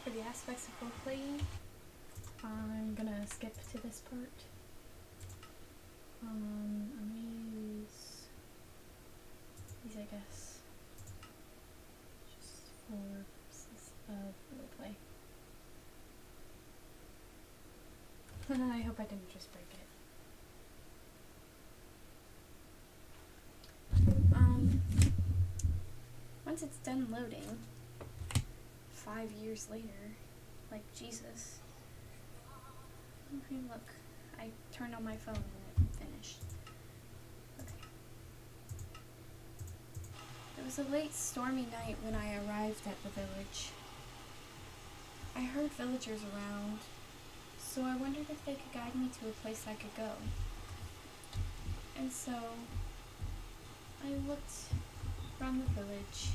for the aspects of role-playing, I'm gonna skip to this part. I'm gonna use these, I guess, just for purposes of roleplay. I hope I didn't just break it. Once it's done loading, 5 years later, like Jesus. Okay, look, I turned on my phone and it finished. Okay. It was a late, stormy night when I arrived at the village. I heard villagers around, so I wondered if they could guide me to a place I could go. And so I looked around the village,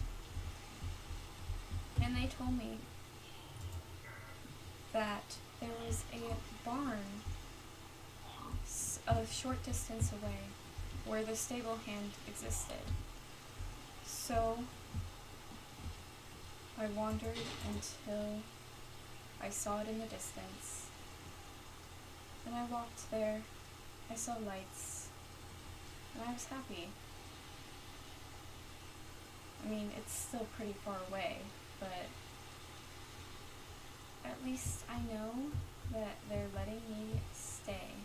and they told me that there was a barn a short distance away where the stable hand existed. So I wandered until I saw it in the distance, and I walked there. I saw lights, and I was happy. I mean, it's still pretty far away, but at least I know that they're letting me stay.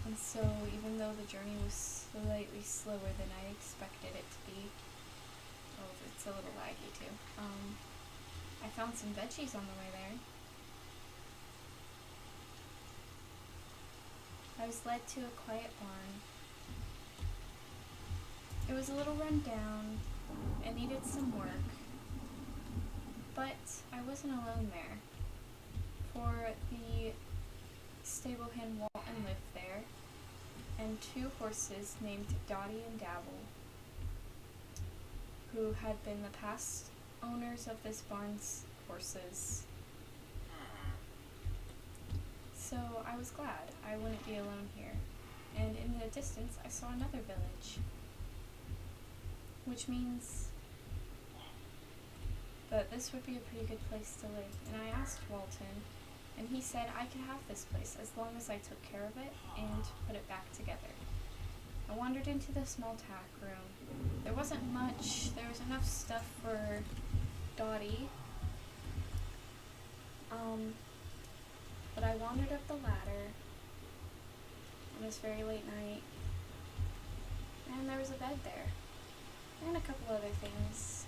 And so, even though the journey was slightly slower than I expected it to be, oh, it's a little laggy too, I found some veggies on the way there. I was led to a quiet barn. It was a little run down and needed some work, but I wasn't alone there, for the stable hand Walton lived there, and 2 horses named Dottie and Dabble, who had been the past owners of this barn's horses. So I was glad I wouldn't be alone here, and in the distance I saw another village, which means that this would be a pretty good place to live. And I asked Walton, and he said I could have this place as long as I took care of it and put it back together. I wandered into the small tack room. There wasn't much. There was enough stuff for Dottie. But I wandered up the ladder on this very late night, and there was a bed there, and a couple other things,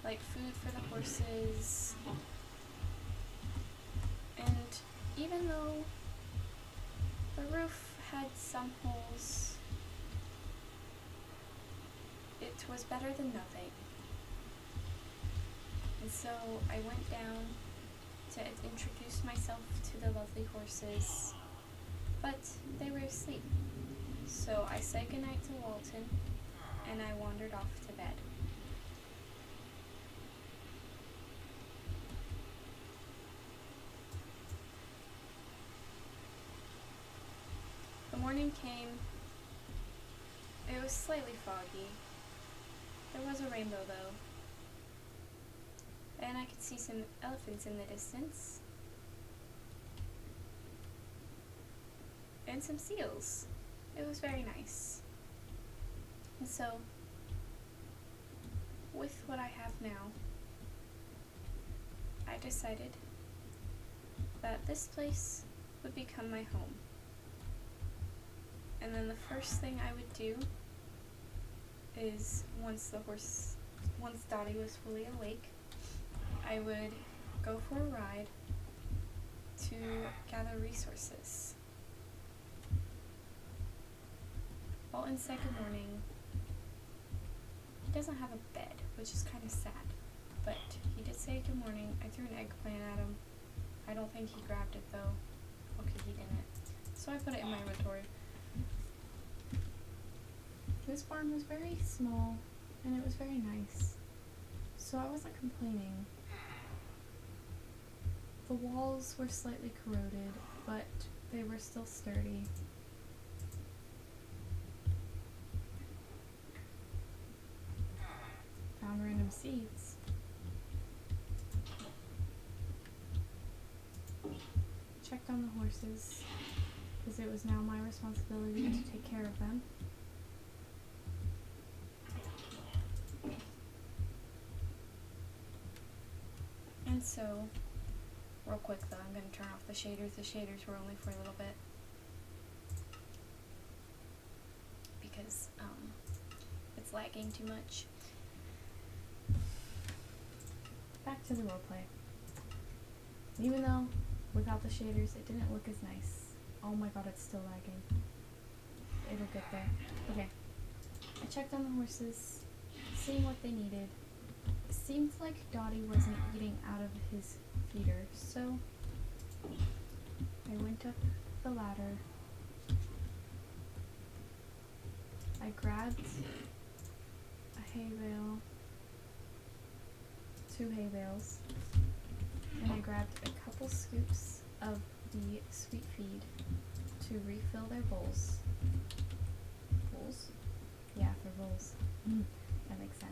like food for the horses. And even though the roof had some holes, it was better than nothing. And so I went down to introduce myself to the lovely horses, but they were asleep. So I said goodnight to Walton, and I wandered off to bed. The morning came. It was slightly foggy. There was a rainbow though, and I could see some elephants in the distance, and some seals. It was very nice. And so, with what I have now, I decided that this place would become my home. And then the first thing I would do is, once Dottie was fully awake, I would go for a ride to gather resources. Walton said good morning. He doesn't have a bed, which is kind of sad, but he did say good morning. I threw an eggplant at him. I don't think he grabbed it though. Okay, he didn't. So I put it in my inventory. This barn was very small, and it was very nice, so I wasn't complaining. The walls were slightly corroded, but they were still sturdy. feeds. Checked on the horses, because it was now my responsibility to take care of them. And so, real quick though, I'm going to turn off the shaders. The shaders were only for a little bit. Because, it's lagging too much. Back to the roleplay. Even though, without the shaders, it didn't look as nice. Oh my god, it's still lagging. It'll get there. Okay. I checked on the horses, seeing what they needed. It seemed like Dottie wasn't eating out of his feeder, so I went up the ladder. I grabbed a hay bale, 2 hay bales, and I grabbed a couple scoops of the sweet feed to refill their bowls. Bowls? Yeah, for bowls. That makes sense.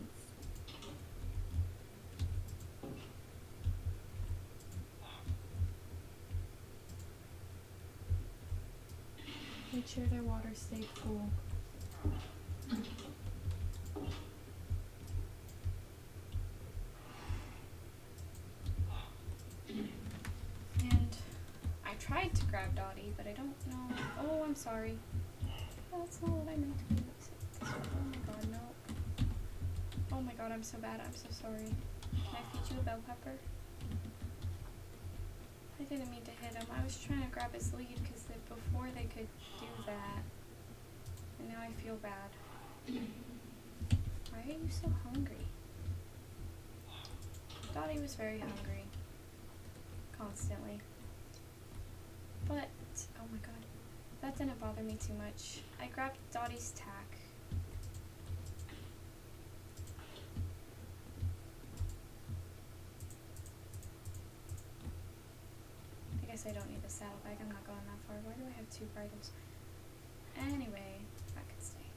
Made sure their water stayed full. And I tried to grab Dottie, but I don't know. Oh, I'm sorry. That's not what I meant to do. Oh my god, no. Oh my god, I'm so bad. I'm so sorry. Can I feed you a bell pepper? I didn't mean to hit him. I was trying to grab his lead because before they could do that. And now I feel bad. Why are you so hungry? Dottie was very hungry. Constantly. But, oh my god. That didn't bother me too much. I grabbed Dottie's tack. I guess I don't need the saddlebag. I'm not going that far. Why do I have 2 bridles? Anyway, that could stay.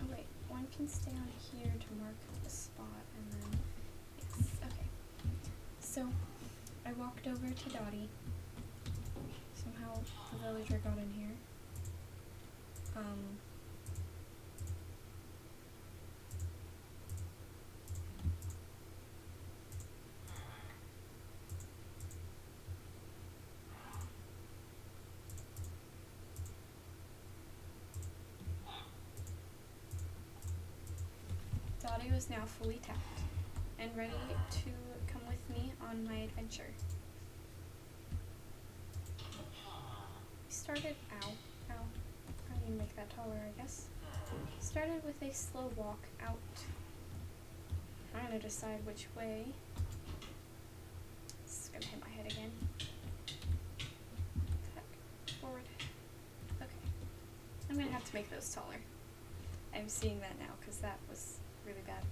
Oh wait, one can stay on here to mark the spot, and then, yes, okay. So, I walked over to Dottie. Somehow the villager got in here. Dottie was now fully tapped and ready to come with me on my adventure. We started, ow, I need to make that taller, I guess. Started with a slow walk out. Trying to decide which way. This is gonna hit my head again. Back, forward. Okay. I'm gonna have to make those taller. I'm seeing that now because that was really bad.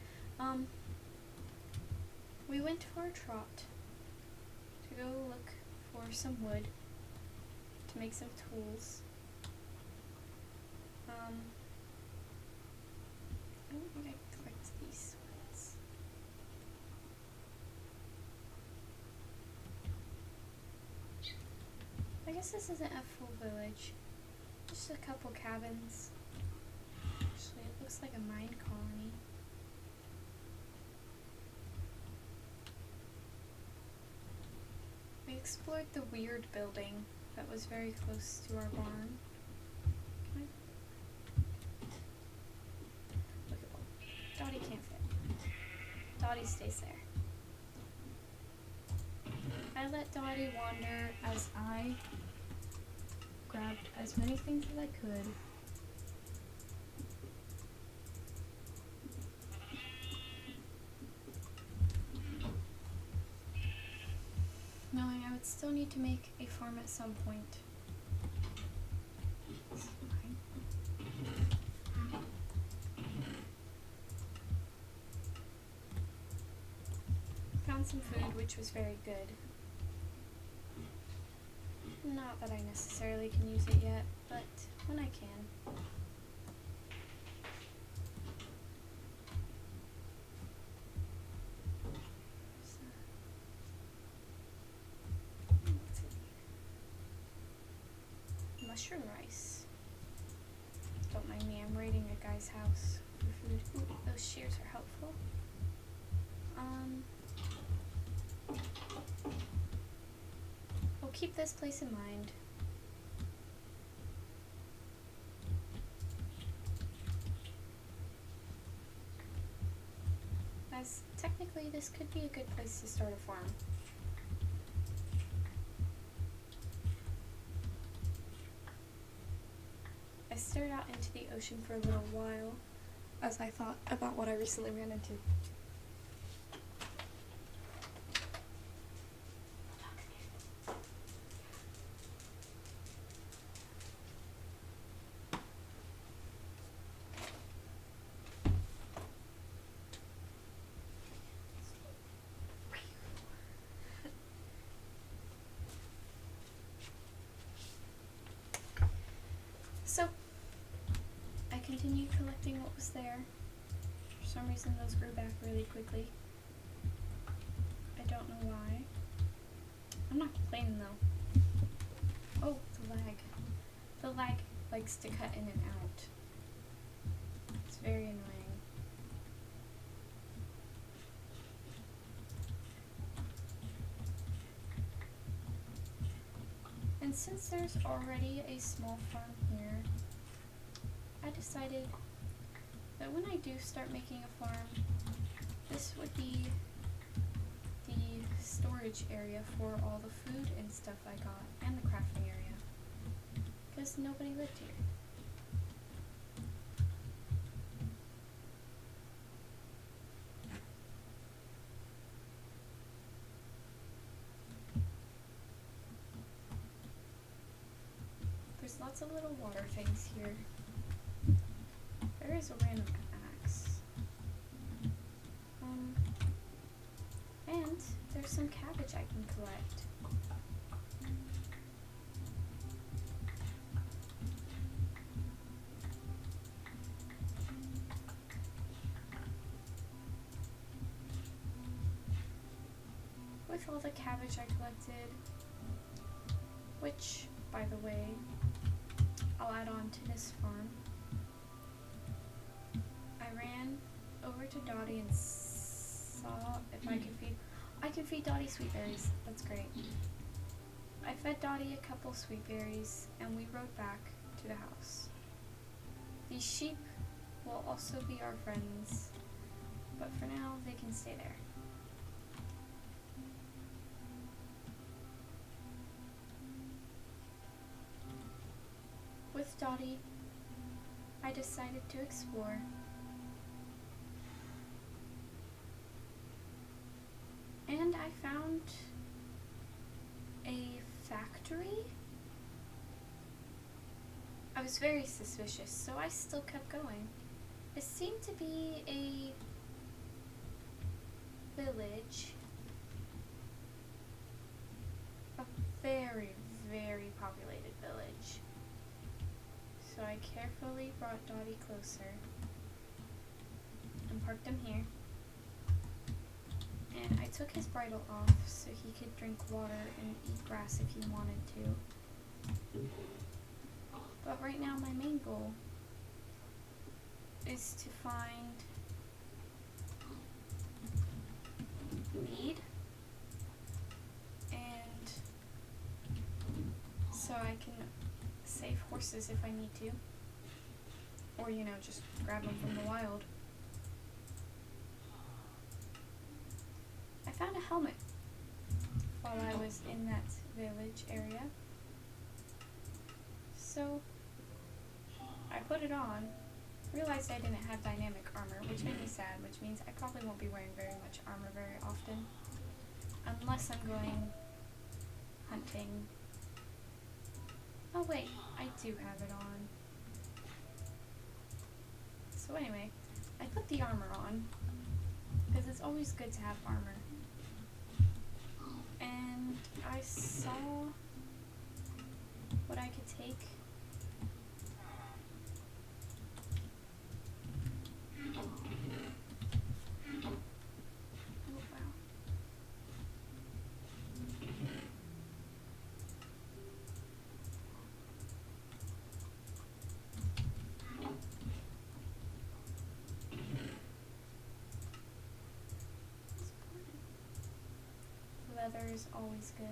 We went for a trot to go look for some wood to make some tools. I don't think I clicked these ones. I guess this isn't a full village. Just a couple cabins. Actually, it looks like a mine colony. We explored the weird building that was very close to our barn. Can I? Look at that. Dottie can't fit. Dottie stays there. I let Dottie wander as I grabbed as many things as I could. Knowing I would still need to make a farm at some point. This is mine. Found some food, which was very good. Not that I necessarily can use it yet, but when I can. mushroom rice. Don't mind me, I'm raiding a guy's house for food. Ooh, those shears are helpful. We'll keep this place in mind. As technically this could be a good place to start a farm. I stared out into the ocean for a little while as I thought about what I recently ran into. So, I continued collecting what was there. For some reason those grew back really quickly. I don't know why. I'm not complaining though. Oh, the lag. The lag likes to cut in and out. It's very annoying. And since there's already a small farm here, I decided that when I do start making a farm, this would be the storage area for all the food and stuff I got, and the crafting area, because nobody lived here. There's lots of little water things here. There is a random axe. And there's some cabbage I can collect. With all the cabbage I collected, which, by the way, I'll add on to this farm. I ran over to Dottie and saw if I could feed Dottie sweet berries. That's great. I fed Dottie a couple sweet berries and we rode back to the house. These sheep will also be our friends, but for now they can stay there. With Dottie, I decided to explore. And I found a factory. I was very suspicious, so I still kept going. It seemed to be a village. A very, very populated village. So I carefully brought Dottie closer and parked him here. And I took his bridle off so he could drink water and eat grass if he wanted to. But right now my main goal is to find mead, and so I can save horses if I need to, or just grab them from the wild. I found a helmet while I was in that village area, so I put it on, realized I didn't have dynamic armor, which made me sad, which means I probably won't be wearing very much armor very often, unless I'm going hunting. Oh wait, I do have it on. So anyway, I put the armor on, because it's always good to have armor. And I saw what I could take. Oh wow. weather is always good.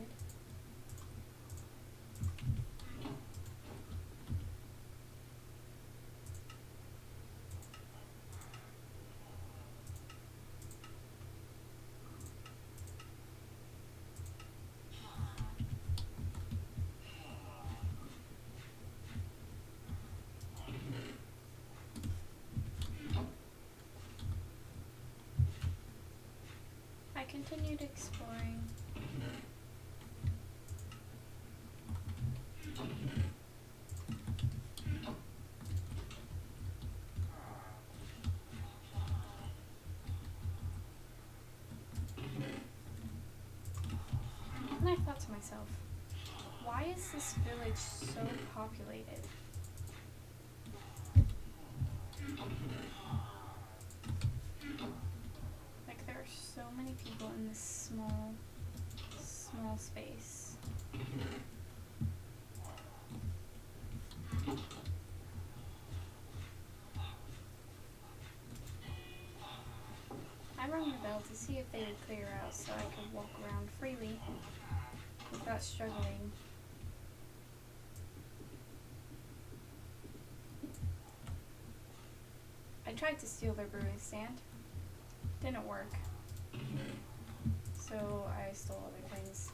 I continued exploring. And I thought to myself, why is this village so populated? Like, there are so many people in this small space. I rang the bell to see if they would clear out so I could walk around freely without struggling. I tried to steal their brewing stand. Didn't work. So I stole other things.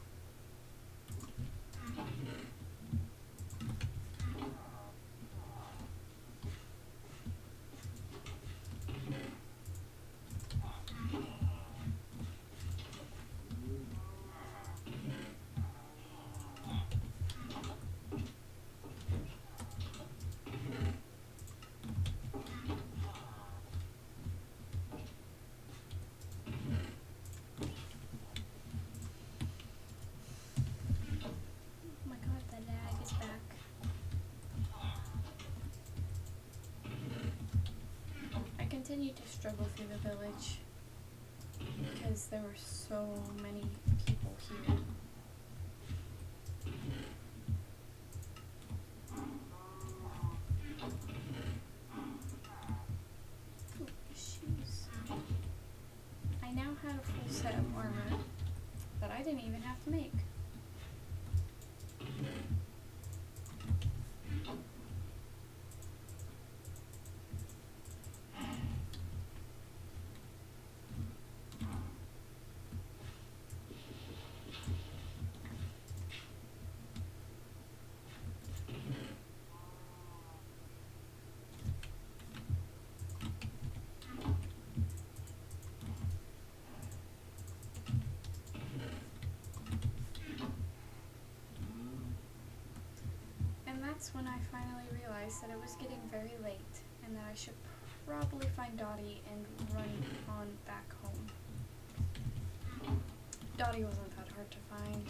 Continued to struggle through the village because there were so many people here. Ooh, shoes. I now had a full set of armor that I didn't even have to make. That's when I finally realized that it was getting very late and that I should probably find Dottie and run on back home. Dottie wasn't that hard to find.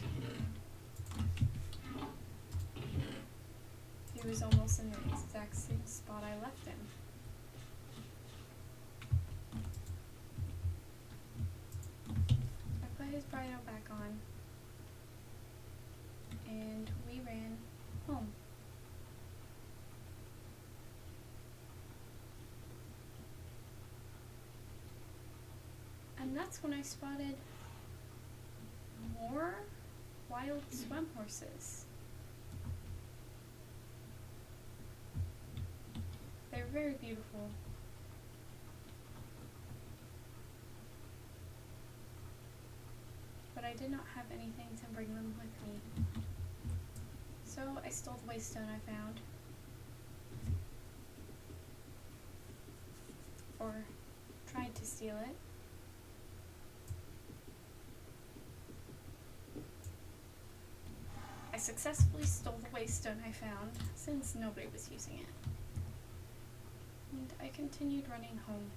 He was almost in the exact same spot I left him. I put his bridle back on and we ran home. And that's when I spotted more wild swim horses. They're very beautiful. But I did not have anything to bring them with me. So I stole the waystone I found. Or tried to steal it. I successfully stole the waystone I found, since nobody was using it. And I continued running home.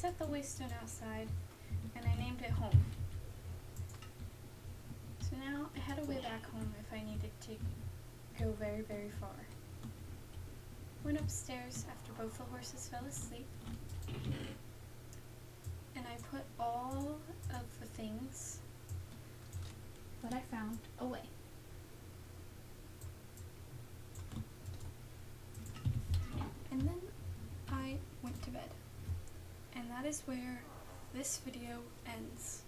set the waystone outside, and I named it home. So now I had a way back home if I needed to go very, very far. Went upstairs after both the horses fell asleep, and I put all of the things that I found away. And then I went to bed. And that is where this video ends.